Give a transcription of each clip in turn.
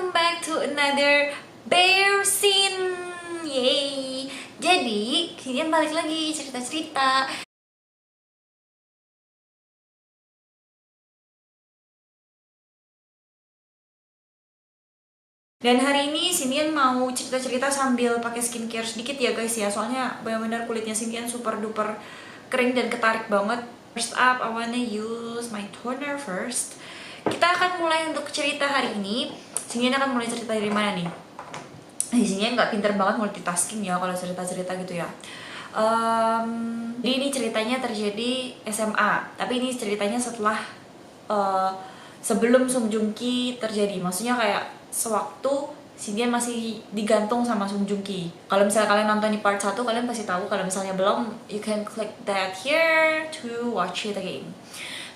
welcome back to another bear scene. Yay. Jadi, kalian balik lagi cerita-cerita. Dan hari ini Sinian mau cerita-cerita sambil pakai skincare sedikit ya guys ya. Soalnya benar-benar kulitnya Sinian super duper kering dan ketarik banget. First up, I wanna use my toner first. Kita akan mulai untuk cerita hari ini. Sinian akan mulai cerita dari mana nih? Di sini nggak pinter banget multitasking ya kalau cerita-cerita gitu ya. Jadi ini ceritanya terjadi SMA, tapi ini ceritanya setelah sebelum Sung Joong Ki terjadi. Maksudnya kayak sewaktu Sinian masih digantung sama Sung Joong Ki. Kalau misalnya kalian nonton di part 1, kalian pasti tahu. Kalau misalnya belum, you can click that here to watch it again.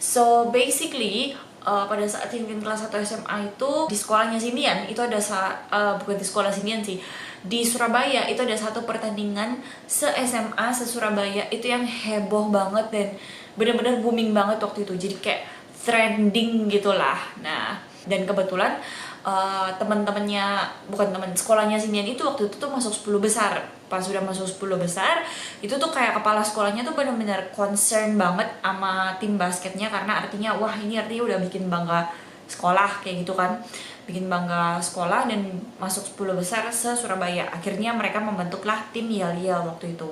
So basically, pada saat Sinian kelas 1 SMA itu di sekolahnya Sinian itu ada bukan di sekolah Sinian sih, di Surabaya itu ada satu pertandingan se-SMA se-Surabaya itu yang heboh banget dan bener-bener booming banget waktu itu, jadi kayak trending gitulah. Nah, dan kebetulan teman-temannya, bukan teman sekolahnya Sinian itu waktu itu tuh masuk 10 besar. Pas sudah masuk 10 besar, itu tuh kayak kepala sekolahnya tuh benar-benar concern banget sama tim basketnya, karena artinya wah ini artinya udah bikin bangga sekolah kayak gitu kan. Bikin bangga sekolah dan masuk 10 besar se-Surabaya. Akhirnya mereka membentuklah tim Yal-Yal waktu itu.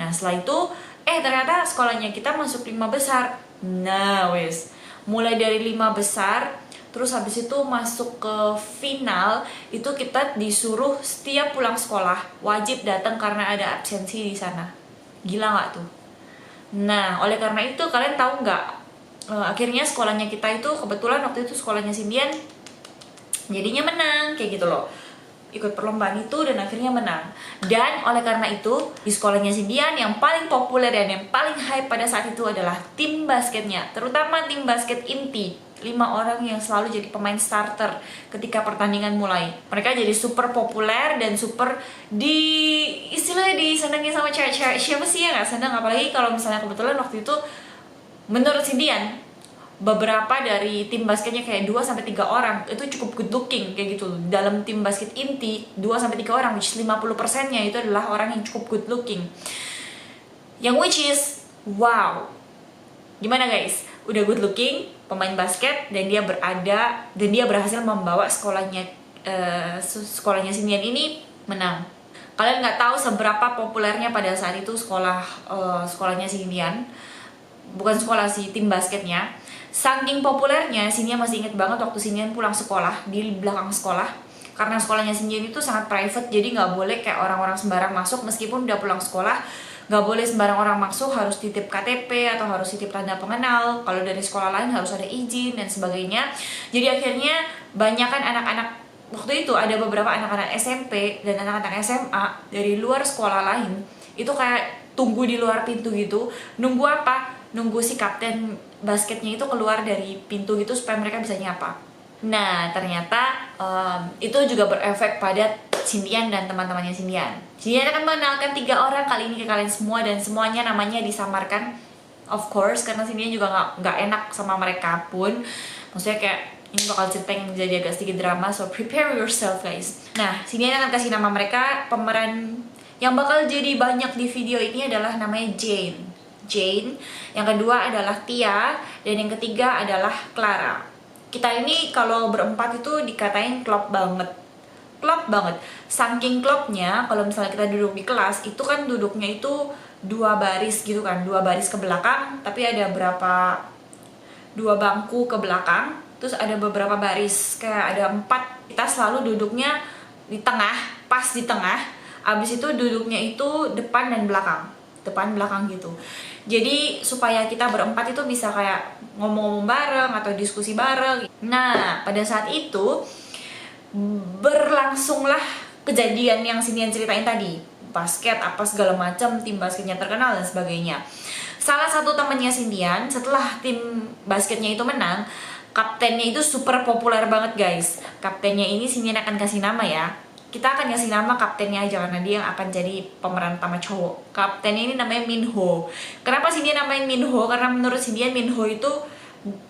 Nah, setelah itu ternyata sekolahnya kita masuk 5 besar. Nah, wes. Mulai dari 5 besar terus habis itu masuk ke final, itu kita disuruh setiap pulang sekolah wajib datang karena ada absensi di sana. Gila nggak tuh? Nah, oleh karena itu kalian tahu nggak? Akhirnya sekolahnya kita itu kebetulan waktu itu sekolahnya Sindian jadinya menang kayak gitu loh. Ikut perlombaan itu dan akhirnya menang. Dan oleh karena itu di sekolahnya Sindian yang paling populer dan yang paling hype pada saat itu adalah tim basketnya, terutama tim basket inti. 5 orang yang selalu jadi pemain starter ketika pertandingan mulai. Mereka jadi super populer dan super istilahnya disenangi sama cewek-cewek. Siapa sih yang gak senang? Apalagi kalau misalnya kebetulan waktu itu menurut Sindian beberapa dari tim basketnya kayak 2-3 orang itu cukup good looking kayak gitu. Dalam tim basket inti 2-3 orang, which 50%-nya itu adalah orang yang cukup good looking. Yang which is wow. Gimana guys? Udah good looking, pemain basket, dan dia berhasil membawa sekolahnya Sinian ini menang. Kalian nggak tahu seberapa populernya pada saat itu sekolahnya Sinian, bukan sekolah sih, tim basketnya. Saking populernya, Sinian masih inget banget waktu Sinian pulang sekolah di belakang sekolah. Karena sekolahnya Sinian itu sangat private, jadi nggak boleh kayak orang-orang sembarang masuk. Meskipun udah pulang sekolah, nggak boleh sembarang orang masuk, harus titip KTP atau harus titip tanda pengenal. Kalau dari sekolah lain harus ada izin dan sebagainya. Jadi akhirnya banyak kan anak-anak, waktu itu ada beberapa anak-anak SMP dan anak-anak SMA dari luar sekolah lain itu kayak tunggu di luar pintu gitu. Nunggu apa? Nunggu si kapten basketnya itu keluar dari pintu gitu supaya mereka bisa nyapa. Nah, ternyata itu juga berefek pada Sindian dan teman-temannya Sindian. Sindian akan mengenalkan 3 orang kali ini ke kalian semua, dan semuanya namanya disamarkan, of course, karena Sindian juga nggak enak sama mereka pun. Maksudnya kayak ini bakal cerita yang jadi agak sedikit drama, so prepare yourself guys. Nah, Sindian akan kasih nama mereka. Pemeran yang bakal jadi banyak di video ini adalah namanya Jane, yang kedua adalah Tia, dan yang ketiga adalah Clara. Kita ini kalau berempat itu dikatain klop banget. Saking klopnya, kalau misalnya kita duduk di kelas, itu kan duduknya itu 2 baris gitu kan, 2 baris ke belakang, tapi ada 2 bangku ke belakang, terus ada beberapa baris, kayak ada 4. Kita selalu duduknya di tengah, pas di tengah. Abis itu duduknya itu depan dan belakang, depan belakang gitu. Jadi supaya kita berempat itu bisa kayak ngomong-ngomong bareng atau diskusi bareng. Nah, pada saat itu berlangsunglah kejadian yang Sinian ceritain tadi. Basket apa segala macam, tim basketnya terkenal dan sebagainya. Salah satu temennya Sindian, setelah tim basketnya itu menang, kaptennya itu super populer banget guys. Kaptennya ini Sindian akan kasih nama ya. Kita akan kasih nama kaptennya aja karena dia yang akan jadi pemeran utama cowok. Kaptennya ini namanya Minho. Kenapa Sindian namain Minho? Karena menurut Sindian Minho itu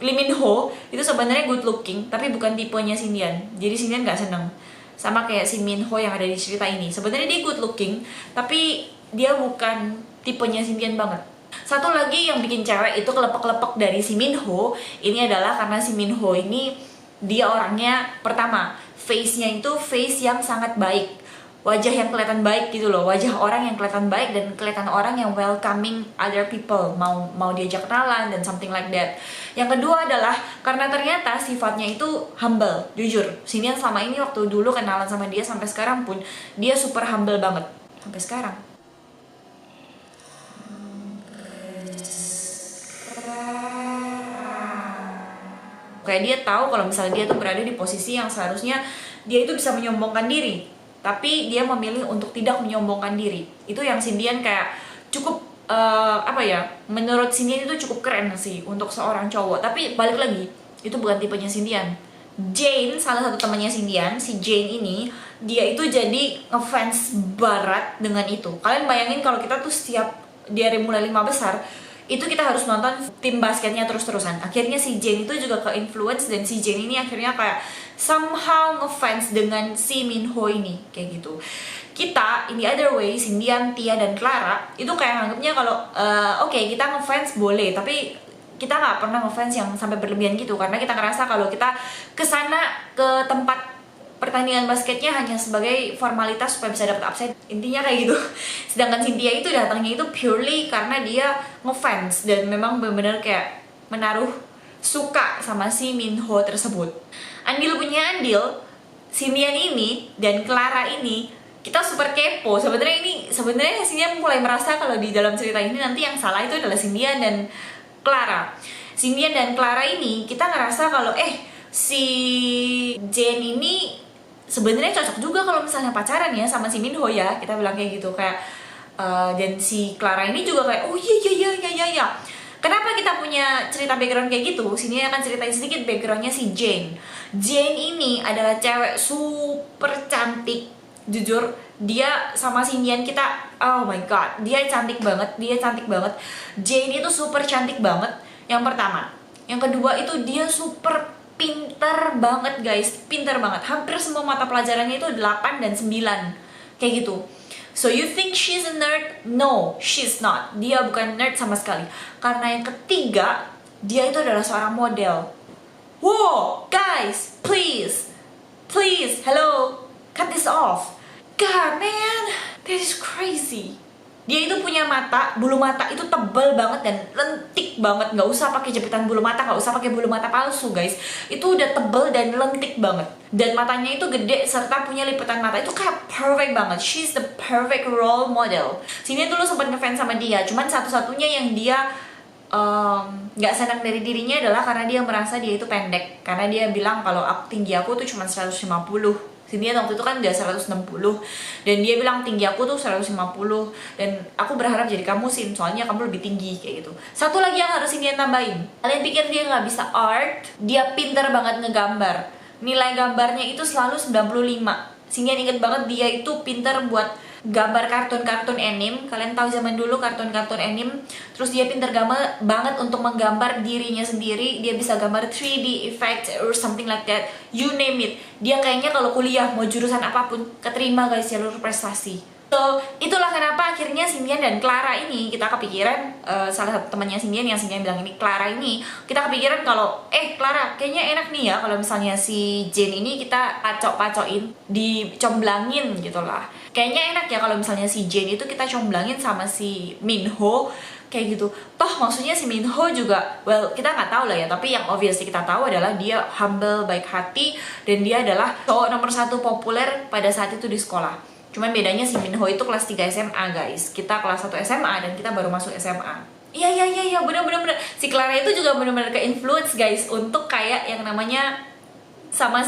Lee Min Ho itu sebenarnya good looking tapi bukan tipenya Sindian, jadi Sindian nggak seneng. Sama kayak si Min Ho yang ada di cerita ini, sebenarnya dia good looking tapi dia bukan tipenya Sindian banget. Satu lagi yang bikin cewek itu kelepek-kelepek dari si Min Ho ini adalah karena si Min Ho ini dia orangnya, pertama, face-nya itu face yang sangat baik, wajah yang kelihatan baik gitu loh, wajah orang yang kelihatan baik dan kelihatan orang yang welcoming other people, mau diajak kenalan dan something like that. Yang kedua adalah karena ternyata sifatnya itu humble, jujur. Sinian selama ini waktu dulu kenalan sama dia sampai sekarang pun dia super humble banget sampai sekarang. Kayak dia tahu kalau misalnya dia tuh berada di posisi yang seharusnya dia itu bisa menyombongkan diri, tapi dia memilih untuk tidak menyombongkan diri. Itu yang Sindian kayak cukup menurut Sindian itu cukup keren sih untuk seorang cowok. Tapi balik lagi, itu bukan tipenya Sindian. Jane, salah satu temannya Sindian, si Jane ini, dia itu jadi ngefans barat dengan itu. Kalian bayangin kalau kita tuh setiap dari mulai 5 besar itu kita harus nonton tim basketnya terus-terusan. Akhirnya si Jane itu juga ke-influence dan si Jane ini akhirnya kayak somehow ngefans dengan si Min Ho ini, kayak gitu. Kita, in the other way, Sindian, Tia, dan Clara itu kayak anggapnya kalau oke, kita ngefans boleh, tapi kita nggak pernah ngefans yang sampai berlebihan gitu, karena kita ngerasa kalau kita kesana ke tempat pertandingan basketnya hanya sebagai formalitas supaya bisa dapat absen, intinya kayak gitu. Sedangkan Cynthia itu datangnya itu purely karena dia ngefans dan memang benar-benar kayak menaruh suka sama si Min Ho tersebut. Andil punya Andil, Sindian ini dan Clara ini kita super kepo. Sebenarnya Sindian mulai merasa kalau di dalam cerita ini nanti yang salah itu adalah Sindian dan Clara. Sindian dan Clara ini kita ngerasa kalau si Jane ini sebenarnya cocok juga kalau misalnya pacaran ya sama si Min Ho ya, kita bilang kayak gitu. Kayak dan si Clara ini juga kayak oh iya. Kenapa kita punya cerita background kayak gitu? Sini akan ceritain sedikit backgroundnya si Jane. Jane ini adalah cewek super cantik, jujur. Dia sama Sindian kita, oh my god, dia cantik banget. Jane itu super cantik banget. Yang pertama, yang kedua itu dia super pinter banget guys, pinter banget. Hampir semua mata pelajarannya itu 8 dan 9 kayak gitu. So you think she's a nerd? No, she's not. Dia bukan nerd sama sekali. Karena yang ketiga, dia itu adalah seorang model. Wow, guys, please, hello, cut this off. God man, that is crazy. Dia itu punya mata, bulu mata itu tebal banget dan lentik banget. Nggak usah pakai jepitan bulu mata, nggak usah pakai bulu mata palsu guys. Itu udah tebal dan lentik banget. Dan matanya itu gede serta punya lipatan mata. Itu kayak perfect banget. She's the perfect role model. Sini dulu sempat ngefans sama dia. Cuman satu-satunya yang dia nggak senang dari dirinya adalah karena dia merasa dia itu pendek. Karena dia bilang kalau tinggi aku tuh cuma 150. Sindian waktu itu kan udah 160 dan dia bilang tinggi aku tuh 150 dan aku berharap jadi kamu Sin, soalnya kamu lebih tinggi kayak gitu. Satu lagi yang harus Sindian tambahin, kalian pikir dia nggak bisa art? Dia pinter banget ngegambar. Nilai gambarnya itu selalu 95. Sindian inget banget dia itu pinter buat gambar kartun-kartun anime. Kalian tahu zaman dulu kartun-kartun anime. Terus dia pinter banget untuk menggambar dirinya sendiri. Dia bisa gambar 3D effect or something like that. You name it. Dia kayaknya kalau kuliah mau jurusan apapun keterima guys, jalur prestasi. So, itulah kenapa akhirnya Sindian dan Clara ini kita kepikiran, salah satu temannya Sindian yang Sindian bilang ini Clara ini, kita kepikiran kalau Clara kayaknya enak nih ya kalau misalnya si Jane ini kita pacok-pacokin, dicomblangin gitu lah. Kayaknya enak ya kalau misalnya si Jane itu kita comblangin sama si Min Ho kayak gitu. Toh maksudnya si Min Ho juga, well kita nggak tahu lah ya, tapi yang obviously kita tahu adalah dia humble, baik hati, dan dia adalah cowok nomor 1 populer pada saat itu di sekolah. Cuman bedanya si Min Ho itu kelas 3 SMA guys, kita kelas 1 SMA dan kita baru masuk SMA. Iya, bener. Si Clara itu juga bener-bener ke-influence guys untuk kayak yang namanya sama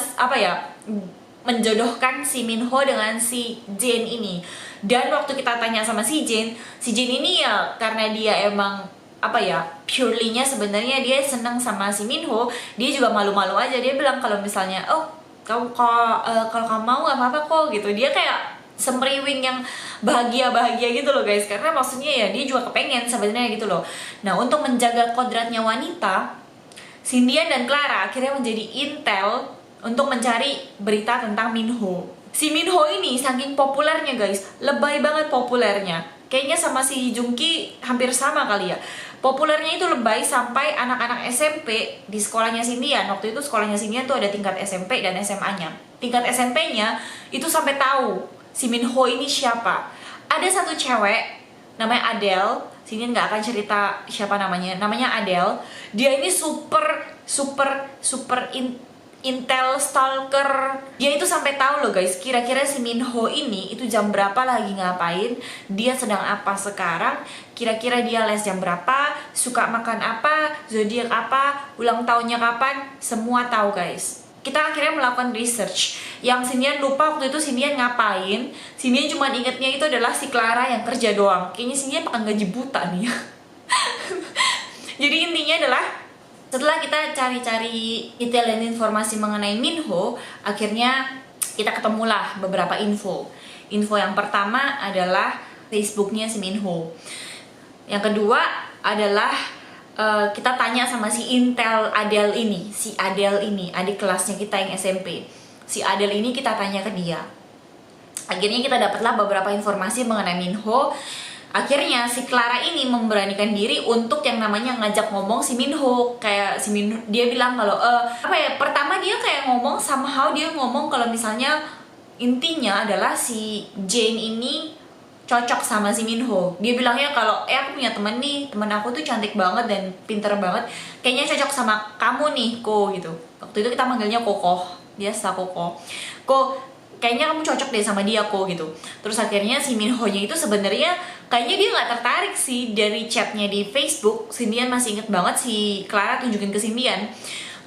menjodohkan si Min Ho dengan si Jane ini. Dan waktu kita tanya sama si Jane ini ya karena dia emang purely-nya sebenarnya dia seneng sama si Min Ho, dia juga malu-malu aja. Dia bilang kalau misalnya kalau kamu mau nggak apa-apa kok gitu. Dia kayak semriwing yang bahagia gitu loh guys, karena maksudnya ya dia juga kepengen sebenarnya gitu loh. Nah, untuk menjaga kodratnya wanita, Cindian dan Clara akhirnya menjadi intel untuk mencari berita tentang Minho. Si Minho ini saking populernya guys, lebay banget populernya. Kayaknya sama si Jungki hampir sama kali ya. Populernya itu lebay sampai anak-anak SMP di sekolahnya Cindian. Waktu itu sekolahnya Cindian tuh ada tingkat SMP dan SMA-nya. Tingkat SMP-nya itu sampai tahu si Minho ini siapa. Ada satu cewek namanya Adele. Cindian nggak akan cerita siapa namanya. Namanya Adele. Dia ini super intel stalker. Dia itu sampai tahu loh guys, kira-kira si Minho ini itu jam berapa lagi ngapain, dia sedang apa sekarang, kira-kira dia les jam berapa, suka makan apa, zodiak apa, ulang tahunnya kapan, semua tahu guys. Kita akhirnya melakukan research. Yang Cindian lupa waktu itu Cindian ngapain. Cindian cuma ingetnya itu adalah si Clara yang kerja doang. Kayaknya Cindian makan gaji buta nih ya. Jadi intinya adalah setelah kita cari-cari detail dan informasi mengenai Minho, akhirnya kita ketemulah beberapa info. Info yang pertama adalah Facebooknya si Minho. Yang kedua adalah kita tanya sama si Intel Adele ini, si Adele ini, adik kelasnya kita yang SMP. Si Adele ini kita tanya ke dia. Akhirnya kita dapatlah beberapa informasi mengenai Minho. Akhirnya si Clara ini memberanikan diri untuk yang namanya ngajak ngomong si Minho. Kayak si Minho, dia bilang kalau pertama dia kayak ngomong, somehow dia ngomong kalau misalnya intinya adalah si Jane ini cocok sama si Minho. Dia bilangnya kalau aku punya temen nih, temen aku tuh cantik banget dan pinter banget, kayaknya cocok sama kamu nih Ko gitu. Waktu itu kita manggilnya Koko, biasa Koko. Kayaknya kamu cocok deh sama dia kok gitu. Terus akhirnya si Minho-nya itu sebenarnya kayaknya dia nggak tertarik sih dari chatnya di Facebook. Cindian masih inget banget si Clara tunjukin ke Cindian.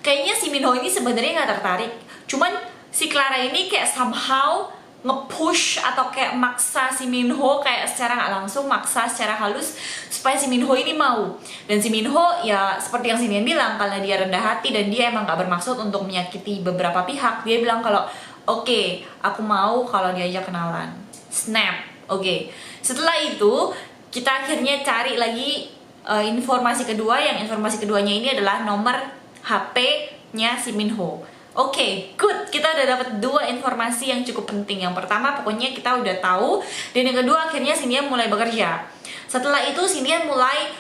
Kayaknya si Minho ini sebenarnya nggak tertarik. Cuman si Clara ini kayak somehow nge-push atau kayak maksa si Minho, kayak secara nggak langsung maksa secara halus supaya si Minho ini mau. Dan si Minho ya seperti yang Cindian bilang, karena dia rendah hati dan dia emang nggak bermaksud untuk menyakiti beberapa pihak, dia bilang kalau Oke, aku mau kalau diajak kenalan. Snap. Oke. Setelah itu, kita akhirnya cari lagi informasi kedua. Yang informasi keduanya ini adalah nomor HP-nya si Minho. Oke, good. Kita udah dapat dua informasi yang cukup penting. Yang pertama, pokoknya kita udah tahu. Dan yang kedua, akhirnya Cindian mulai bekerja. Setelah itu, Cindian mulai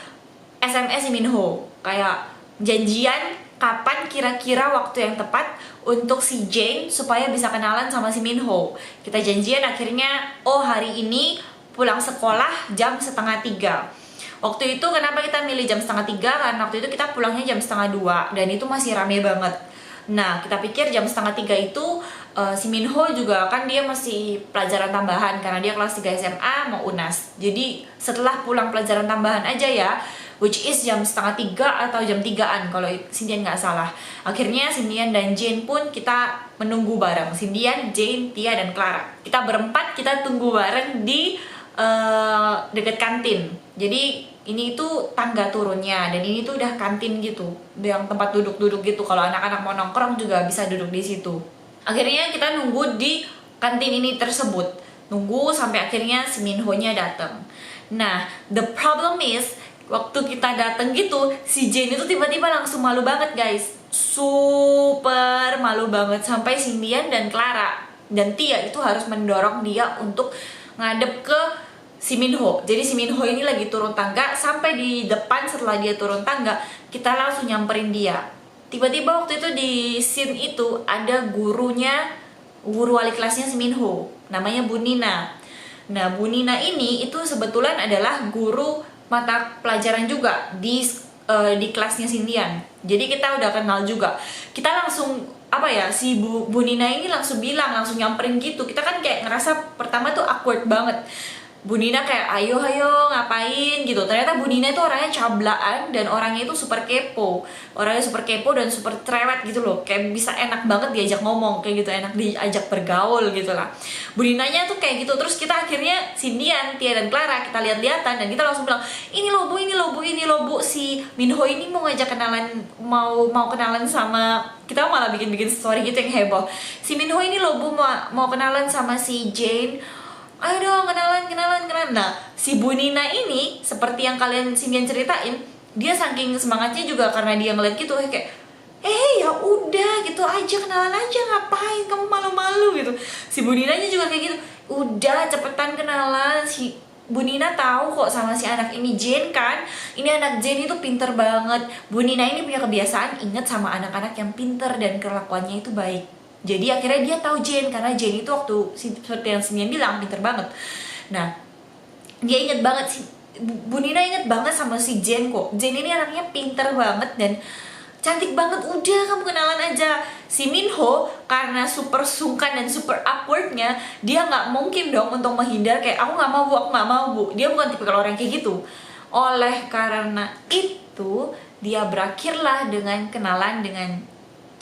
SMS si Minho. Kayak janjian kapan kira-kira waktu yang tepat untuk si Jane supaya bisa kenalan sama si Minho. Kita janjian akhirnya, hari ini pulang sekolah jam 2:30. Waktu itu kenapa kita milih jam 2:30? Karena waktu itu kita pulangnya jam 1:30 dan itu masih rame banget. Nah, kita pikir jam 2:30 itu si Minho juga kan dia masih pelajaran tambahan karena dia kelas 3 SMA mau UNAS. Jadi setelah pulang pelajaran tambahan aja ya, which is jam 2:30 atau jam 3-an kalau Cindian nggak salah. Akhirnya Cindian dan Jane pun kita menunggu bareng. Cindian, Jane, Tia, dan Clara. Kita berempat kita tunggu bareng di dekat kantin. Jadi ini tuh tangga turunnya dan ini tuh udah kantin gitu, yang tempat duduk-duduk gitu. Kalau anak-anak mau nongkrong juga bisa duduk di situ. Akhirnya kita nunggu di kantin ini tersebut, nunggu sampai akhirnya si Minho-nya datang. Nah, the problem is waktu kita datang gitu, si Jane itu tiba-tiba langsung malu banget guys, super malu banget, sampai Cindian dan Clara dan Tia itu harus mendorong dia untuk ngadep ke si Minho. Jadi si Minho ini lagi turun tangga, sampai di depan setelah dia turun tangga, kita langsung nyamperin dia. Tiba-tiba waktu itu di scene itu ada guru wali kelasnya si Minho, namanya Bu Nina. Nah, Bu Nina ini itu sebetulnya adalah guru mata pelajaran juga di kelasnya Cindian. Jadi kita udah kenal juga. Kita langsung si Bu Nina ini langsung nyamperin gitu. Kita kan kayak ngerasa pertama tuh awkward banget. Bu Nina kayak ayo ngapain gitu. Ternyata Bu Nina itu orangnya cablaan dan orangnya itu super kepo. Orangnya super kepo dan super cerewet gitu loh. Kayak bisa enak banget diajak ngomong kayak gitu, enak diajak bergaul gitu lah. Bu Ninanya tuh kayak gitu. Terus kita akhirnya Cindian, Tia, dan Clara kita lihat-lihatan dan kita langsung bilang, ini loh Bu, si Minho ini mau ngajak kenalan, mau kenalan sama, kita malah bikin story gitu yang heboh. Si Minho ini loh Bu mau kenalan sama si Jane. Ayo dong kenalan. Nah, si Bu Nina ini seperti yang kalian Cindian ceritain, dia saking semangatnya juga karena dia ngeliat gitu kayak ya udah gitu aja, kenalan aja, ngapain kamu malu-malu gitu. Si Bu Ninanya juga kayak gitu, udah cepetan kenalan. Si Bu Nina tahu kok sama si anak ini, Jane kan, ini anak Jane itu pinter banget. Bu Nina ini punya kebiasaan inget sama anak-anak yang pinter dan kelakuannya itu baik. Jadi akhirnya dia tahu Jane, karena Jane itu waktu seperti yang Sinian bilang pinter banget. Nah, dia inget banget sih, Bu Nina inget banget sama si Jane kok. Jane ini anaknya pinter banget dan cantik banget, udah kamu kenalan aja. Si Minho karena super sungkan dan super awkwardnya, dia nggak mungkin dong untuk menghindar kayak aku nggak mau bu, aku nggak mau bu. Dia bukan tipikal orang kayak gitu. Oleh karena itu dia berakhirlah dengan kenalan dengan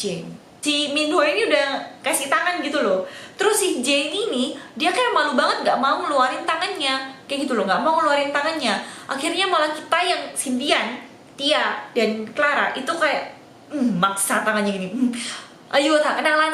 Jane. Si Minho ini udah kasih tangan gitu loh. Terus si Jane ini dia kayak malu banget, nggak mau ngeluarin tangannya kayak gitu loh, nggak mau ngeluarin tangannya. Akhirnya malah kita yang Cindian, Tia dan Clara itu kayak maksa tangannya gini, ayo tak kenalan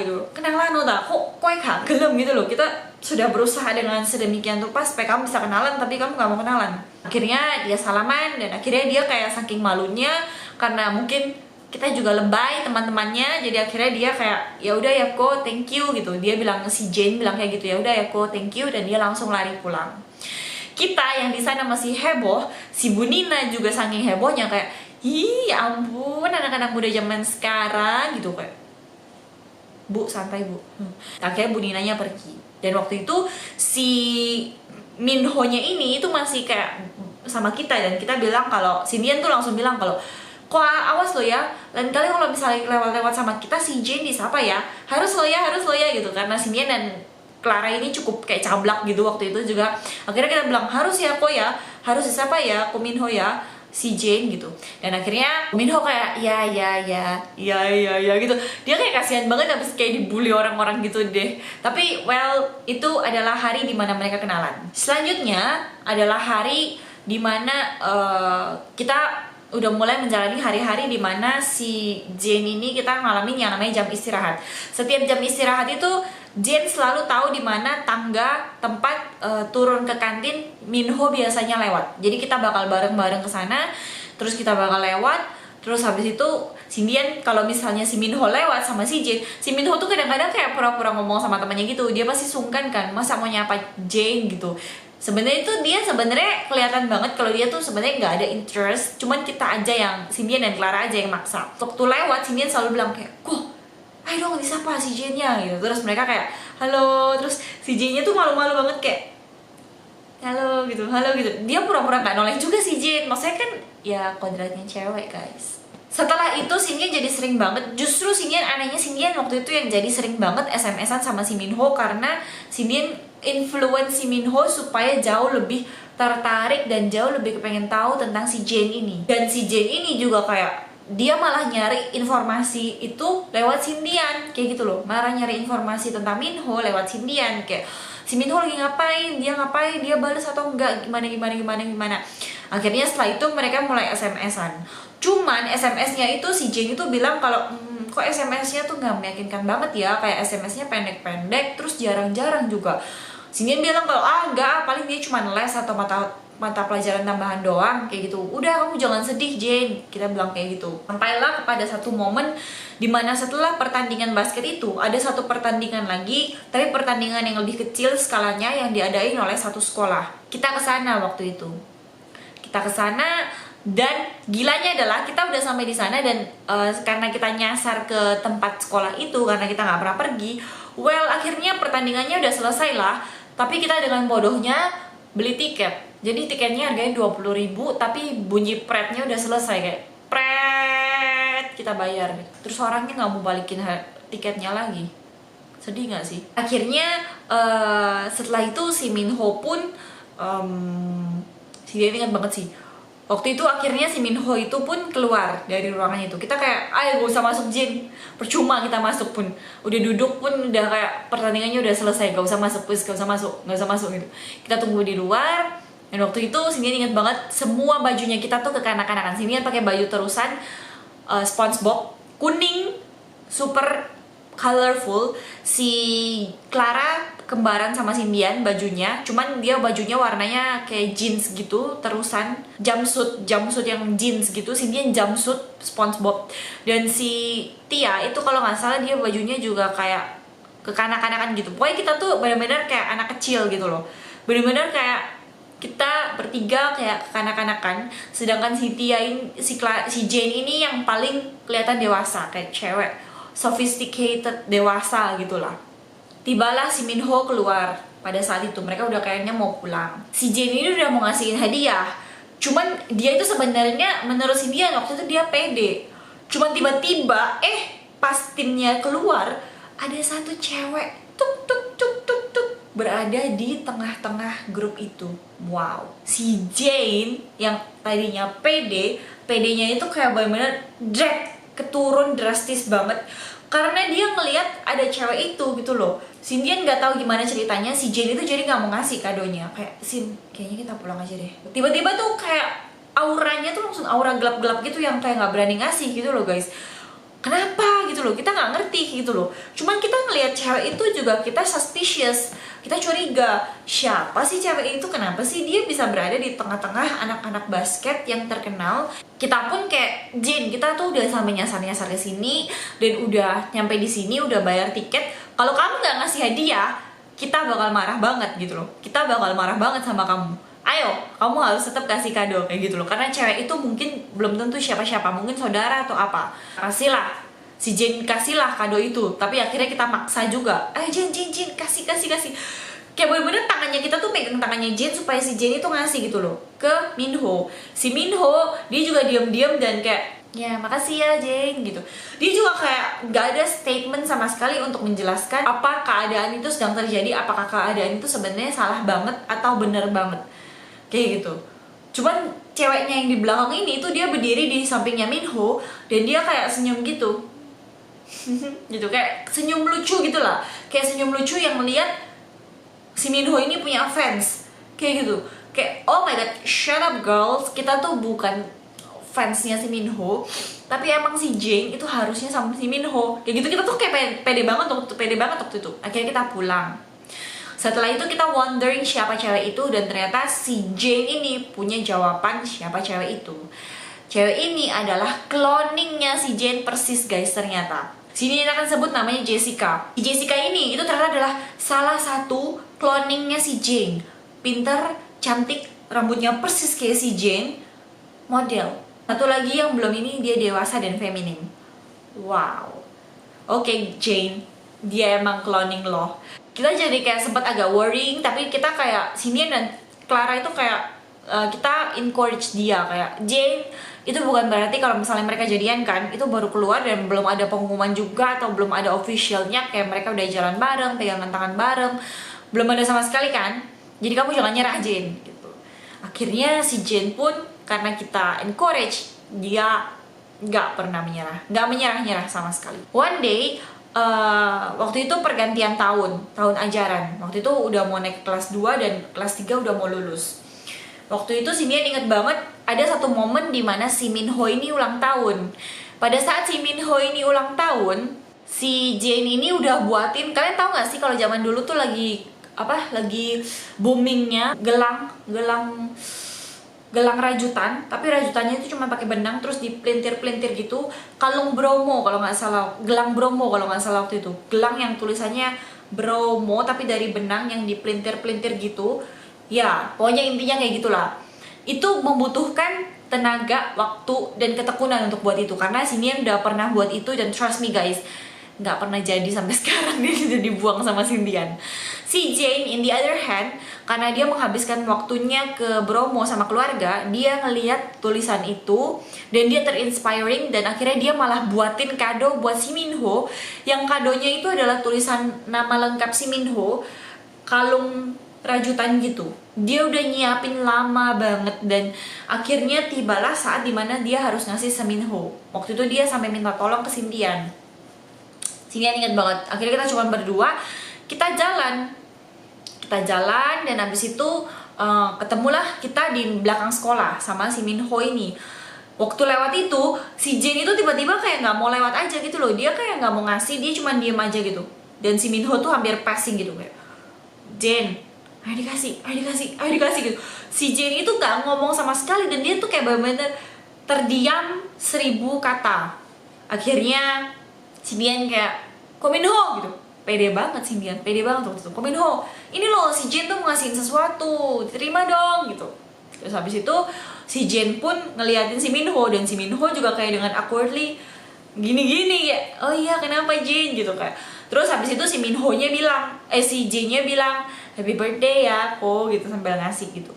gitu, kenalan kok gak gelem gitu loh. Kita sudah berusaha dengan sedemikian rupa supaya kamu bisa kenalan, tapi kamu gak mau kenalan. Akhirnya dia salaman dan akhirnya dia kayak saking malunya, karena mungkin kita juga lebay teman-temannya, jadi akhirnya dia kayak ya udah ya kok, thank you gitu. Dia bilang, si Jane bilang kayak gitu, ya udah ya kok, thank you, dan dia langsung lari pulang. Kita yang di sana masih heboh, si Bu Nina juga saking hebohnya kayak, ih ya ampun, anak-anak muda zaman sekarang gitu, kayak bu santai bu. Akhirnya Bu Ninanya pergi, dan waktu itu si Minho-nya ini itu masih kayak sama kita, dan kita bilang kalau Cindian tuh langsung bilang kalau kok awas lo ya, lain kali kalau misalnya lewat-lewat sama kita si Jane disapa ya, harus lo ya gitu, karena Cindian dan Clara ini cukup kayak cablak gitu waktu itu juga. Akhirnya kita bilang harus ya kok ya, harus disapa ya Minho ya si Jane gitu. Dan akhirnya Minho kayak ya gitu. Dia kayak kasihan banget, habis kayak dibully orang-orang gitu deh. Tapi well, itu adalah hari dimana mereka kenalan. Selanjutnya adalah hari dimana kita udah mulai menjalani hari-hari dimana si Jane ini kita ngalamin yang namanya jam istirahat. Setiap jam istirahat itu Jane selalu tahu di mana tangga tempat turun ke kantin Minho biasanya lewat. Jadi kita bakal bareng-bareng ke sana, terus kita bakal lewat, terus habis itu Cindian kalau misalnya si Minho lewat sama si Jane, si Minho tuh kadang-kadang kayak pura-pura ngomong sama temannya gitu. Dia pasti sungkan kan, masa mau nyapa Jane gitu. Sebenarnya itu dia sebenarnya kelihatan banget kalau dia tuh sebenarnya nggak ada interest, cuman kita aja yang Cindian dan Clara aja yang maksa. Waktu lewat Cindian selalu bilang kayak, "Kok, ayo dong disapa si Jane-nya," gitu. Terus mereka kayak, "Halo." Terus si Jane-nya tuh malu-malu banget kayak, halo gitu. Dia pura-pura nggak noleh juga si Jane. Maksudnya kan ya kodratnya cewek guys. Setelah itu Cindian jadi sering banget, justru Cindian anehnya, Cindian waktu itu yang jadi sering banget SMS-an sama si Minho, karena Cindian influence si Minho supaya jauh lebih tertarik dan jauh lebih kepengen tahu tentang si Jane ini. Dan si Jane ini juga kayak dia malah nyari informasi itu lewat Cindian kayak gitu loh, malah nyari informasi tentang Minho lewat Cindian, kayak si Minho lagi ngapain, dia balas atau enggak, gimana. Akhirnya setelah itu mereka mulai SMS-an. Cuman SMS-nya itu si Jane itu bilang kalau kok SMS-nya tuh nggak meyakinkan banget ya, kayak SMS-nya pendek-pendek, terus jarang-jarang juga. Cindian bilang kalau enggak, paling dia cuma les atau mata pelajaran tambahan doang kayak gitu. Udah kamu jangan sedih Jane, kita bilang kayak gitu. Sampailah kepada satu momen dimana setelah pertandingan basket itu ada satu pertandingan lagi, tapi pertandingan yang lebih kecil skalanya yang diadain oleh satu sekolah. Kita kesana waktu itu. Kita kesana dan gilanya adalah kita udah sampai di sana dan karena kita nyasar ke tempat sekolah itu karena kita nggak pernah pergi. Well, akhirnya pertandingannya udah selesai lah. Tapi kita dengan bodohnya beli tiket. Jadi tiketnya harganya 20.000, tapi bunyi pretnya udah selesai kayak pret, kita bayar. Terus orangnya nggak mau balikin tiketnya lagi. Sedih nggak sih? Akhirnya setelah itu si Minho pun si dia ingat banget sih. Waktu itu akhirnya si Minho itu pun keluar dari ruangan itu. Kita kayak, ayo gak usah masuk Jane, percuma kita masuk pun. Udah duduk pun udah kayak pertandingannya udah selesai, gak usah masuk, please, gak usah masuk gitu. Kita tunggu di luar. Dan waktu itu Cindian ingat banget semua bajunya kita tuh kekanak-kanakan. Cindian pakai baju terusan SpongeBob kuning, super colorful. Si Clara kembaran sama Sindian bajunya, cuman dia bajunya warnanya kayak jeans gitu, terusan jumpsuit yang jeans gitu. Sindian jumpsuit SpongeBob, dan si Tia itu kalau nggak salah dia bajunya juga kayak kekanak-kanakan gitu. Pokoknya kita tuh benar-benar kayak anak kecil gitu loh, benar-benar kayak kita bertiga kayak kekanak-kanakan. Sedangkan si Tia ini, si Jane ini yang paling kelihatan dewasa, kayak cewek sophisticated, dewasa gitulah. Tibalah si Minho keluar pada saat itu. Mereka udah kayaknya mau pulang. Si Jane ini udah mau ngasihin hadiah, cuman dia itu sebenarnya menurut si dia waktu itu dia pede. Cuman tiba-tiba pas timnya keluar, ada satu cewek tuk tuk tuk tuk tuk berada di tengah-tengah grup itu. Wow, si Jane yang tadinya PD-nya itu kayak bener-bener keturun drastis banget karena dia ngelihat ada cewek itu gitu loh. Sindian nggak tahu gimana ceritanya, si Jane itu jadi nggak mau ngasih kadonya. Kayak, Sin, kayaknya kita pulang aja deh. Tiba-tiba tuh kayak auranya tuh langsung aura gelap-gelap gitu yang kayak nggak berani ngasih gitu loh guys. Kenapa gitu loh, kita nggak ngerti gitu loh. Cuman kita ngelihat cewek itu juga kita suspicious, kita curiga, siapa sih cewek itu, kenapa sih dia bisa berada di tengah-tengah anak-anak basket yang terkenal. Kita pun kayak, Jin, kita tuh udah sampai nyasar-nyasar ke sini dan udah nyampe di sini, udah bayar tiket. Kalau kamu nggak ngasih hadiah, kita bakal marah banget gitu loh. Kita bakal marah banget sama kamu. Ayo, kamu harus tetap kasih kado kayak gitu loh. Karena cewek itu mungkin belum tentu siapa-siapa, mungkin saudara atau apa. Kasihlah, si Jane kasihlah kado itu. Tapi akhirnya kita maksa juga. Jane, kasih. Kayak bener-bener tangannya kita tuh pegang tangannya Jane supaya si Jane itu ngasih gitu loh ke Minho. Si Minho, dia juga diam-diam dan kayak, ya makasih ya Jane gitu. Dia juga kayak gak ada statement sama sekali untuk menjelaskan apa keadaan itu sedang terjadi, apakah keadaan itu sebenarnya salah banget atau bener banget. Kayak gitu. Cuman ceweknya yang di belakang ini tuh dia berdiri di sampingnya Minho dan dia kayak senyum gitu. Gitu, kayak senyum lucu gitu lah. Kayak senyum lucu yang melihat si Minho ini punya fans. Kayak gitu. Kayak, oh my god, shut up girls. Kita tuh bukan fansnya si Minho, tapi emang si Jane itu harusnya sama si Minho. Kayak gitu, kita tuh kayak pede banget waktu itu. Akhirnya kita pulang. Setelah itu kita wondering siapa cewek itu, dan ternyata si Jane ini punya jawaban siapa cewek itu. Cewek ini adalah cloningnya si Jane persis guys ternyata. Sini akan sebut namanya Jessica. Si Jessica ini itu ternyata adalah salah satu cloningnya si Jane. Pinter, cantik, rambutnya persis kayak si Jane, model. Satu lagi yang belum ini, dia dewasa dan feminim. Wow. Oke, Jane, dia emang cloning lo. Kita jadi kayak sempat agak worrying, tapi kita kayak Sindian dan Clara itu kayak kita encourage dia kayak, Jane, itu bukan berarti kalau misalnya mereka jadian kan, itu baru keluar dan belum ada pengumuman juga atau belum ada officialnya kayak mereka udah jalan bareng, pegangan tangan bareng, belum ada sama sekali kan. Jadi kamu jangan nyerah Jane gitu. Akhirnya si Jane pun karena kita encourage, dia nggak pernah menyerah, nggak menyerah sama sekali. One day waktu itu pergantian tahun ajaran. Waktu itu udah mau naik kelas 2 dan kelas 3 udah mau lulus. Waktu itu Sindian inget banget ada satu momen dimana si Minho ini ulang tahun. Pada saat si Minho ini ulang tahun, si Jane ini udah buatin, kalian tahu nggak sih kalau zaman dulu tuh lagi boomingnya gelang rajutan, tapi rajutannya itu cuma pakai benang terus dipelintir-pelintir gitu. Kalung Bromo kalau nggak salah, gelang Bromo kalau nggak salah waktu itu. Gelang yang tulisannya Bromo tapi dari benang yang dipelintir-pelintir gitu. Ya, pokoknya intinya kayak gitulah. Itu membutuhkan tenaga, waktu, dan ketekunan untuk buat itu. Karena Sindian udah pernah buat itu dan trust me guys, nggak pernah jadi sampai sekarang. Dia sudah dibuang sama Sindian. Si Jane in the other hand, karena dia menghabiskan waktunya ke Bromo sama keluarga, dia ngeliat tulisan itu dan dia terinspiring, dan akhirnya dia malah buatin kado buat si Minho. Yang kadonya itu adalah tulisan nama lengkap si Minho, kalung rajutan gitu. Dia udah nyiapin lama banget dan akhirnya tibalah saat dimana dia harus ngasih se Minho. Waktu itu dia sampai minta tolong ke Sindian. Sindian inget banget. Akhirnya kita cuma berdua, kita jalan dan habis itu ketemulah kita di belakang sekolah sama si Minho ini. Waktu lewat itu, si Jin itu tiba-tiba kayak nggak mau lewat aja gitu loh. Dia kayak nggak mau ngasih, dia cuma diem aja gitu. Dan si Minho tuh hampir passing gitu kayak, Jin, ayo dikasih, ayo dikasih, ayo dikasih gitu. Si Jin itu nggak ngomong sama sekali dan dia tuh kayak bener-bener terdiam 1000 kata. Akhirnya si Dian kayak, Kominho gitu. Pede banget si Dian, pede banget waktu itu. Kominho, ini loh si Jin tuh mau ngasihin sesuatu, terima dong gitu. Terus habis itu si Jin pun ngeliatin si Minho dan si Minho juga kayak dengan awkwardly gini-gini ya. Oh iya, kenapa Jin gitu kayak. Terus habis itu si Minho-nya bilang, si Jin-nya bilang, happy birthday ya kok gitu sambil ngasih gitu.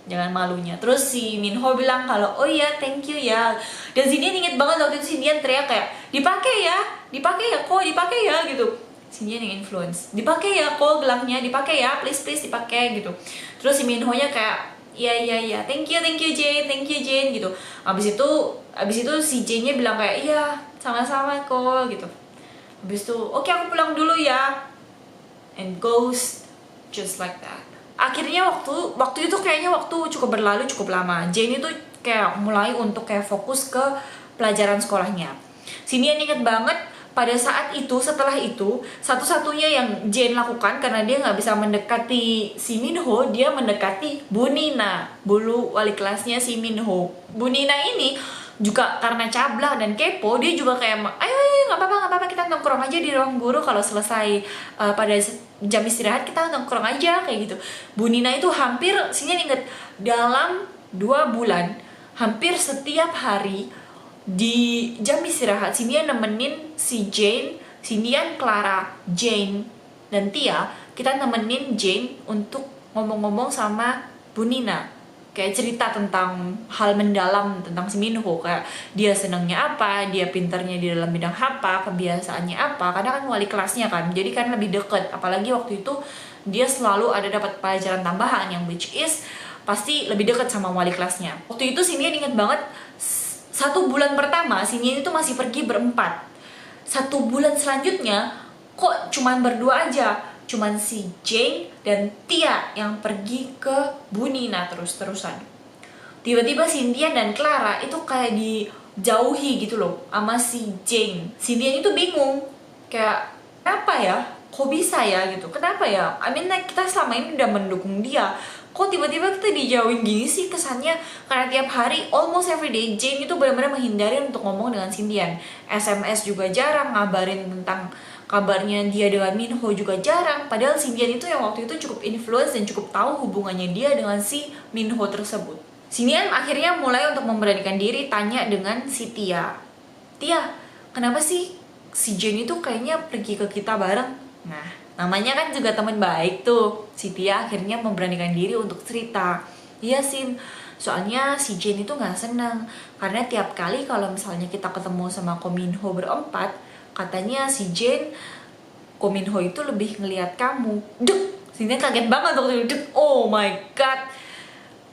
Jangan malunya. Terus si Minho bilang kalau oh iya thank you ya. Dan si Dian inget banget waktu itu si Dian teriak kayak dipakai ya kok, dipakai ya gitu. Si Dian yang influence, dipakai ya kok gelangnya, dipakai ya please dipakai gitu. Terus si Minho nya kayak iya thank you Jane gitu. Abis itu si Jane nya bilang kayak iya sama-sama kok gitu. Abis itu oke, aku pulang dulu ya, and goes just like that. Akhirnya waktu itu kayaknya waktu cukup berlalu cukup lama. Jane itu kayak mulai untuk kayak fokus ke pelajaran sekolahnya. Cindy inget banget pada saat itu, setelah itu satu-satunya yang Jane lakukan karena dia nggak bisa mendekati si Minho, dia mendekati Bu Nina, dulu wali kelasnya si Minho. Bu Nina ini juga karena cablah dan kepo, dia juga kayak ayo nggak apa-apa kita nongkrong aja di ruang guru, kalau selesai pada jam istirahat kita nongkrong aja kayak gitu. Bu Nina itu hampir, Cindy inget, dalam 2 bulan hampir setiap hari di jam istirahat Cindy nemenin si Jane, Cindy, Clara, Jane, dan Tia. Kita nemenin Jane untuk ngomong-ngomong sama Bu Nina, kayak cerita tentang hal mendalam tentang si Minho, kayak dia senangnya apa, dia pintarnya di dalam bidang apa, kebiasaannya apa, karena kan wali kelasnya kan, jadi kan lebih deket. Apalagi waktu itu dia selalu ada dapat pelajaran tambahan yang which is pasti lebih deket sama wali kelasnya. Waktu itu Cindy inget banget, 1 bulan pertama Cindy itu masih pergi berempat. 1 bulan selanjutnya kok cuman berdua aja, cuman si Jane dan Tia yang pergi ke Bu Nina terus-terusan. Tiba-tiba Cynthia dan Clara itu kayak dijauhi gitu loh sama si Jane. Cynthia itu bingung, kayak kenapa ya, kok bisa ya gitu, kenapa ya, I mean like, kita selama ini udah mendukung dia, kok tiba-tiba kita dijauhin gini sih kesannya. Karena tiap hari, almost every day, Jane itu benar-benar menghindari untuk ngomong dengan Cynthia. SMS juga jarang, ngabarin tentang kabarnya dia dengan Minho juga jarang. Padahal Cynthia itu yang waktu itu cukup influence dan cukup tahu hubungannya dia dengan si Minho tersebut. Cynthia akhirnya mulai untuk memberanikan diri tanya dengan si Tia, kenapa sih si Jane itu kayaknya pergi ke kita bareng? Nah, namanya kan juga teman baik tuh. Si Tia akhirnya memberanikan diri untuk cerita. Iya Sin, soalnya si Jane itu gak senang karena tiap kali kalau misalnya kita ketemu sama Kominho berempat, katanya si Jane, Kominho itu lebih ngelihat kamu. Duk, Cynthia kaget banget waktu itu. Oh my god,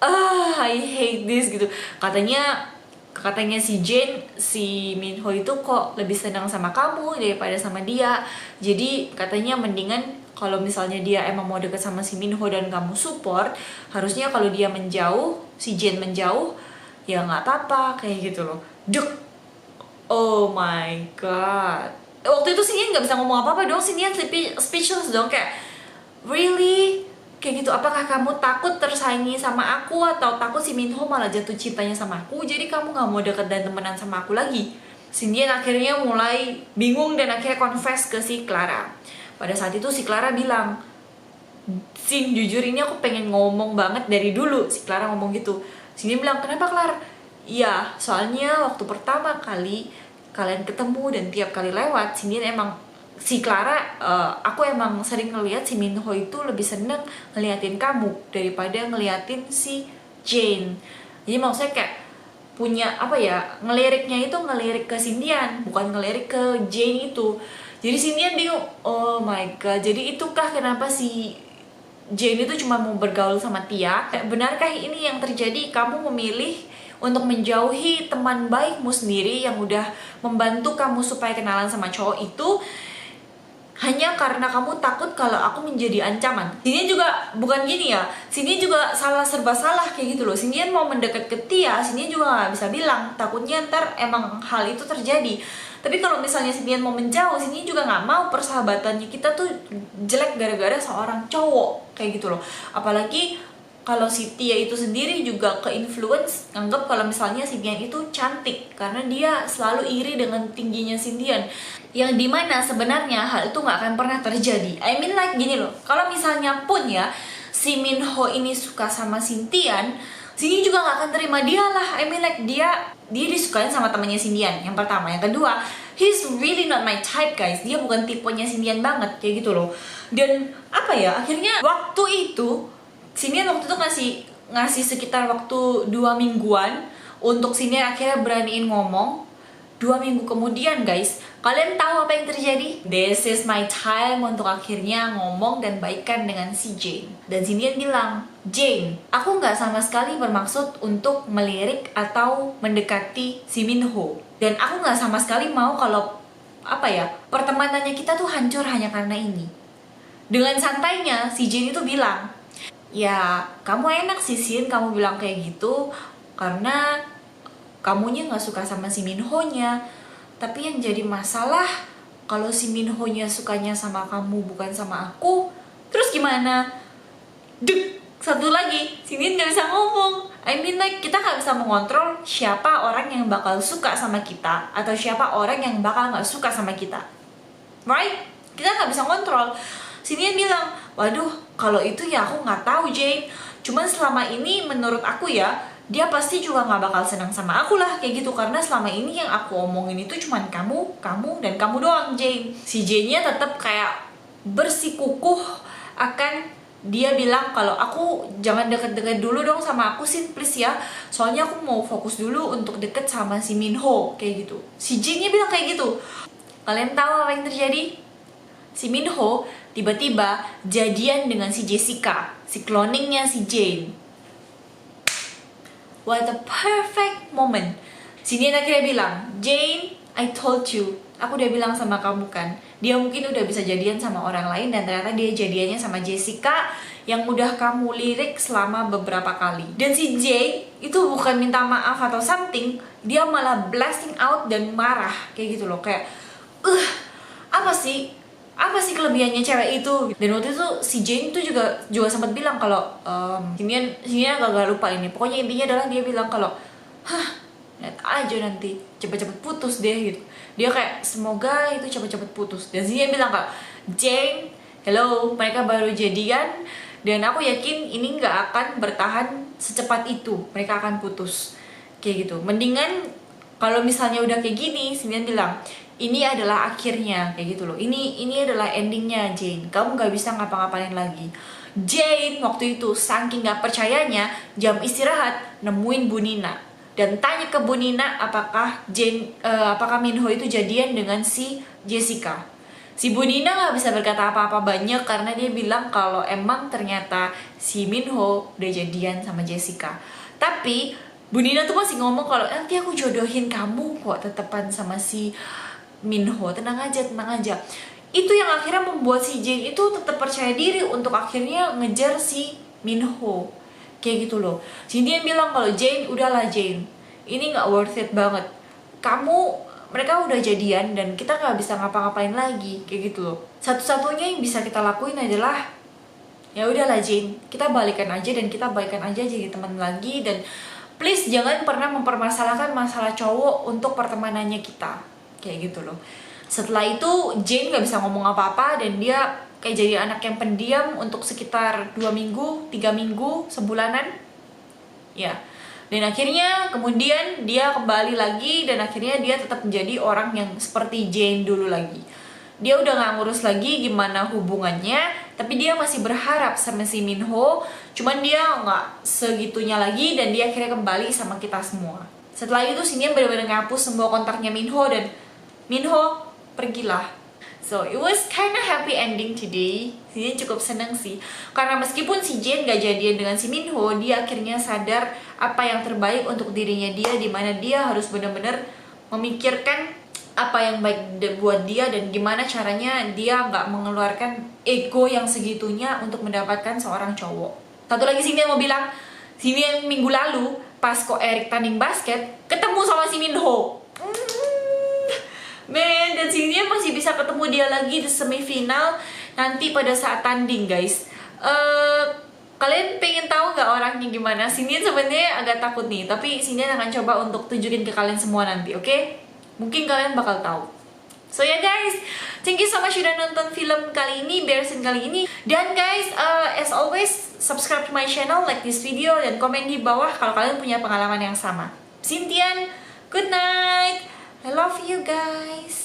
I hate this gitu. Katanya si Jane, si Minho itu kok lebih senang sama kamu daripada sama dia. Jadi katanya mendingan kalau misalnya dia emang mau deket sama si Minho dan kamu support, harusnya kalau dia menjauh, si Jane menjauh, ya nggak apa-apa kayak gitu loh. Duk, oh my god. Waktu itu Cynthia nggak bisa ngomong apa-apa dong. Cynthia speechless dong, kayak really? Kayak gitu, apakah kamu takut tersaingi sama aku, atau takut si Minho malah jatuh cintanya sama aku, jadi kamu gak mau deket dan temenan sama aku lagi? Cynthia akhirnya mulai bingung dan akhirnya confess ke si Clara. Pada saat itu si Clara bilang, Sin, jujur ini aku pengen ngomong banget dari dulu. Si Clara ngomong gitu. Cynthia bilang, kenapa Clara? Iya, soalnya waktu pertama kali kalian ketemu dan tiap kali lewat, Cynthia emang, si Clara, aku emang sering ngeliat si Minho itu lebih seneng ngeliatin kamu daripada ngeliatin si Jane. Jadi maksudnya kayak punya apa ya, ngeliriknya itu ngelirik ke Cynthia, bukan ngelirik ke Jane itu. Jadi Cynthia bingung, oh my god, jadi itukah kenapa si Jane itu cuma mau bergaul sama Tia? Benarkah ini yang terjadi? Kamu memilih untuk menjauhi teman baikmu sendiri yang udah membantu kamu supaya kenalan sama cowok itu hanya karena kamu takut kalau aku menjadi ancaman. Sinian juga bukan gini ya, Sinian juga serba salah kayak gitu loh. Sinian mau mendekat ke Tia, Sinian juga nggak bisa bilang, takutnya ntar emang hal itu terjadi. Tapi kalau misalnya Sinian mau menjauh, Sinian juga nggak mau persahabatannya kita tuh jelek gara-gara seorang cowok kayak gitu loh. Apalagi kalau si Tia itu sendiri juga ke-influence anggap kalau misalnya Sindian itu cantik karena dia selalu iri dengan tingginya Sindian, yang dimana sebenarnya hal itu nggak akan pernah terjadi. I mean like gini loh, kalau misalnya pun ya si Minho ini suka sama Sintian, Sini juga nggak akan terima dia lah. I mean like dia disukain sama temannya Sindian, yang pertama. Yang kedua, he's really not my type guys, dia bukan tipenya Sindian banget kayak gitu loh. Dan apa ya, akhirnya waktu itu Sinian waktu itu ngasih sekitar waktu 2 mingguan untuk Sinian akhirnya beraniin ngomong. 2 minggu kemudian guys, kalian tahu apa yang terjadi? This is my time untuk akhirnya ngomong dan baikan dengan si Jane. Dan Sinian bilang, Jane, aku nggak sama sekali bermaksud untuk melirik atau mendekati si Minho. Dan aku nggak sama sekali mau kalau pertemanannya kita tuh hancur hanya karena ini. Dengan santainya si Jane itu bilang, ya kamu enak sih Sin, kamu bilang kayak gitu karena kamunya nggak suka sama si Minho-nya. Tapi yang jadi masalah kalau si Minho-nya sukanya sama kamu bukan sama aku, terus gimana? Dek, satu lagi, Sinin nggak bisa ngomong. I mean like kita nggak bisa mengontrol siapa orang yang bakal suka sama kita atau siapa orang yang bakal nggak suka sama kita, right? Kita nggak bisa kontrol. Sinian bilang, waduh kalau itu ya aku nggak tahu Jane, cuman selama ini menurut aku ya dia pasti juga nggak bakal senang sama aku lah kayak gitu, karena selama ini yang aku omongin itu cuman kamu dan kamu doang Jane. Si Jane-nya tetap kayak bersikukuh akan dia bilang kalau aku jangan deket-deket dulu dong sama aku sih please ya, soalnya aku mau fokus dulu untuk deket sama si Minho kayak gitu. Si Jane-nya bilang kayak gitu. Kalian tahu apa yang terjadi? Si Minho tiba-tiba jadian dengan si Jessica, si cloningnya si Jane. What a perfect moment. Sini akhirnya bilang, Jane, I told you, aku udah bilang sama kamu kan, dia mungkin udah bisa jadian sama orang lain dan ternyata dia jadiannya sama Jessica yang udah kamu lirik selama beberapa kali. Dan si Jane itu bukan minta maaf atau something, dia malah blasting out dan marah kayak gitu loh, kayak apa sih kelebihannya cewek itu. Dan waktu itu si Jane tuh juga sempat bilang kalau Sinian agak lupa ini, pokoknya intinya adalah dia bilang kalau lihat aja nanti cepet-cepet putus deh gitu. Dia kayak semoga itu cepet-cepet putus. Dan Sinian bilang kak, Jane, hello, mereka baru jadian dan aku yakin ini nggak akan bertahan secepat itu, mereka akan putus kayak gitu. Mendingan kalau misalnya udah kayak gini, Sinian bilang ini adalah akhirnya kayak gitu loh, ini adalah endingnya Jane, kamu nggak bisa ngapa-ngapain lagi. Jane waktu itu saking nggak percayanya, jam istirahat nemuin Bu Nina dan tanya ke Bu Nina apakah Minho itu jadian dengan si Jessica. Si Bu Nina nggak bisa berkata apa-apa banyak karena dia bilang kalau emang ternyata si Minho udah jadian sama Jessica. Tapi Bu Nina tuh masih ngomong kalau nanti aku jodohin kamu kok tetepan sama si Minho, tenang aja. Itu yang akhirnya membuat si Jane itu tetap percaya diri untuk akhirnya ngejar si Minho kayak gitu loh. Jadi dia bilang kalau Jane, udahlah Jane, ini nggak worth it banget, mereka udah jadian dan kita nggak bisa ngapa-ngapain lagi kayak gitu loh. Satu-satunya yang bisa kita lakuin adalah ya udahlah Jane, kita balikan aja dan kita baikan aja jadi teman lagi. Dan please jangan pernah mempermasalahkan masalah cowok untuk pertemanannya kita kayak gitu loh. Setelah itu Jane gak bisa ngomong apa-apa dan dia kayak jadi anak yang pendiam untuk sekitar 2 minggu, 3 minggu, sebulanan ya. Dan akhirnya kemudian dia kembali lagi dan akhirnya dia tetap menjadi orang yang seperti Jane dulu lagi. Dia udah gak ngurus lagi gimana hubungannya, tapi dia masih berharap sama si Minho, cuman dia gak segitunya lagi dan dia akhirnya kembali sama kita semua. Setelah itu Sinian benar-benar ngapus semua kontaknya Minho dan Minho pergilah. So it was kinda happy ending today. Sinian cukup seneng sih, karena meskipun si Jane gak jadian dengan si Minho, dia akhirnya sadar apa yang terbaik untuk dirinya dia, dimana dia harus benar-benar memikirkan apa yang baik buat dia dan gimana caranya dia nggak mengeluarkan ego yang segitunya untuk mendapatkan seorang cowok. Satu lagi Xingtian mau bilang, Xingtian minggu lalu pas Ko Erik tanding basket ketemu sama si Minho. Man, dan Xingtian masih bisa ketemu dia lagi di semifinal nanti pada saat tanding, guys. Kalian pengen tahu nggak orangnya gimana? Xingtian sebenarnya agak takut nih, tapi Xingtian akan coba untuk tunjukin ke kalian semua nanti, oke? Mungkin kalian bakal tahu. So ya guys, thank you so much udah nonton film kali ini, Bearsin kali ini. Dan guys, as always, subscribe to my channel, like this video, dan komen di bawah kalau kalian punya pengalaman yang sama. Xingtian, good night. I love you guys.